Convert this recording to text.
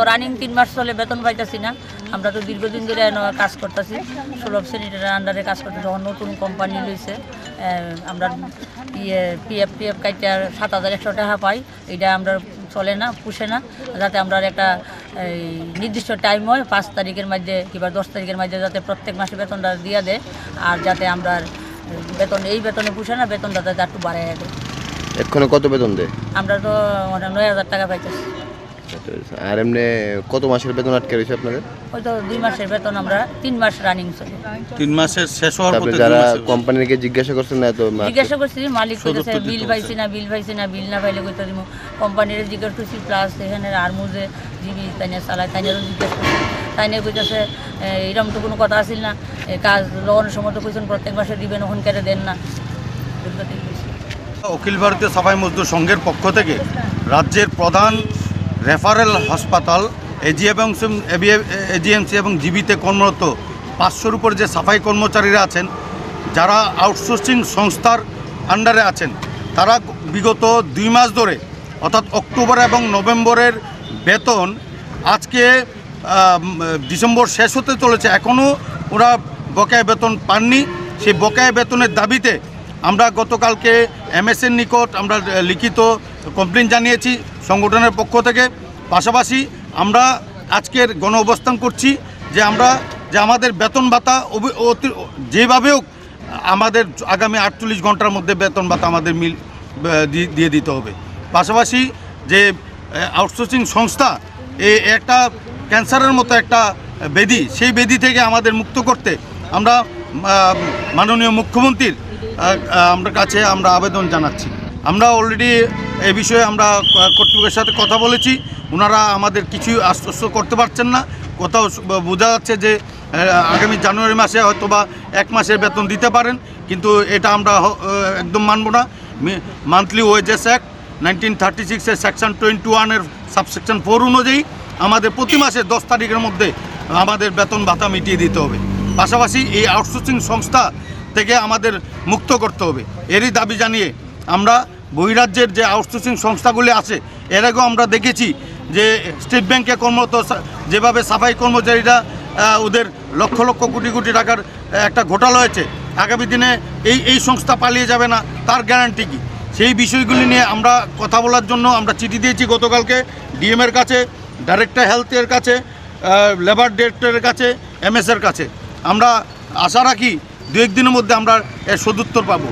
Running 3 মাস চলে বেতন পাইতেছি না। আমরা তো দীর্ঘদিন ধরে কাজ করতেছি, সুলভ শ্রেণীর আন্ডারে কাজ করতে। যখন নতুন কোম্পানি লইছে আমরা পিএফ কাইটা 7,100 টাকা পাই, এটা আমরা চলে না, পুষে না। যাতে আমরা একটা নির্দিষ্ট টাইম হয় 5 তারিখের মধ্যে কিংবা 10 তারিখের মধ্যে যাতে প্রত্যেক মাসে বেতনটা দিয়ে দেয়, আর যাতে আমরা বেতন এই বেতনে পুষে না, বেতনটা যাতে একটু বাড়াই দেয়। এক্ষণে কত বেতন দেয়? আমরা তো 9,000 টাকা পাইতেছি। আর এমনি কত মাসের বেতন আটকে রয়েছে আপনাদের? হয়তো 2 মাসের বেতন আমরা 3 মাস রানিং চলে। 3 মাসের শেষ হওয়ার পরে যারা কোম্পানিকে জিজ্ঞাসা করছেন না তো? জিজ্ঞাসা করছি, মালিক কইতেছে বিল পাইছি না, বিল না পাইলে কইতে দিব। কোম্পানির জিজ্ঞাসা করছি, প্লাস এখানে আরমুজে জিবি তাইনে চালায় তাইনেরও জিজ্ঞাসা করছি। তাইনে কইতেছে এরকম তো কোনো কথা আসিল না, কাজ লগানোর সময় তো কইছেন প্রত্যেক মাসে দিবেন, ওখান কেটে দেন না। অখিল ভারতীয় সাফাই মজদুর সংঘের পক্ষ থেকে রাজ্যের প্রধান রেফারেল হাসপাতাল এজিএমসি এবং জিবিতে কর্মরত 500-র উপর যে সাফাই কর্মচারীরা আছেন, যারা আউটসোর্সিং সংস্থার আন্ডারে আছেন, তারা বিগত 2 মাস ধরে অর্থাৎ অক্টোবর এবং নভেম্বরের বেতন আজকে ডিসেম্বর শেষ হতে চলেছে, এখনও ওরা বকেয়া বেতন পাননি। সেই বকেয়া বেতনের দাবিতে আমরা গতকালকে এমএসএর নিকট আমরা লিখিত কমপ্লেন জানিয়েছি সংগঠনের পক্ষ থেকে। পাশাপাশি আমরা আজকের গণ অবস্থান করছি যে আমাদের বেতন ভাতা যেভাবে হোক আমাদের আগামী 48 ঘন্টার মধ্যে বেতন ভাতা আমাদের দিয়ে দিতে হবে। পাশাপাশি যে আউটসোর্সিং সংস্থা একটা ক্যান্সারের মতো একটা ব্যাধি, সেই ব্যাধি থেকে আমাদের মুক্ত করতে আমরা মাননীয় মুখ্যমন্ত্রীর কাছে আমরা আবেদন জানাচ্ছি। আমরা অলরেডি এ বিষয়ে আমরা কর্তৃপক্ষের সাথে কথা বলেছি, ওনারা আমাদের কিছুই আশ্বস্ত করতে পারছেন না। কোথাও বোঝা যাচ্ছে যে আগামী জানুয়ারি মাসে হয়তো বা 1 মাসের বেতন দিতে পারেন, কিন্তু এটা আমরা একদম মানব না। মান্থলি ওয়েজেস অ্যাক্ট 1936-এর সেকশন 21-এর সাবসেকশন 4 অনুযায়ী আমাদের প্রতি মাসে 10 তারিখের মধ্যে আমাদের বেতন ভাতা মিটিয়ে দিতে হবে। পাশাপাশি এই আউটসোর্সিং সংস্থা থেকে আমাদের মুক্ত করতে হবে। এরই দাবি জানিয়ে আমরা বহিরাজ্যের যে আউটসোর্সিং সংস্থাগুলি আছে, এর আগেও আমরা দেখেছি যে স্টেট ব্যাংকে কর্মরত যেভাবে সাফাই কর্মচারীরা ওদের লক্ষ লক্ষ কোটি কোটি টাকার একটা ঘোটালা হয়েছে, আগামী দিনে এই সংস্থা পালিয়ে যাবে না, তার গ্যারান্টি কী? সেই বিষয়গুলি নিয়ে আমরা কথা বলার জন্য আমরা চিঠি দিয়েছি গতকালকে ডিএমের কাছে, ডাইরেক্টর হেলথের কাছে, লেবার ডিরেক্টরের কাছে, এমএসের কাছে। আমরা আশা রাখি 2-1 দিনের মধ্যে আমরা এর সদুত্তর পাবো।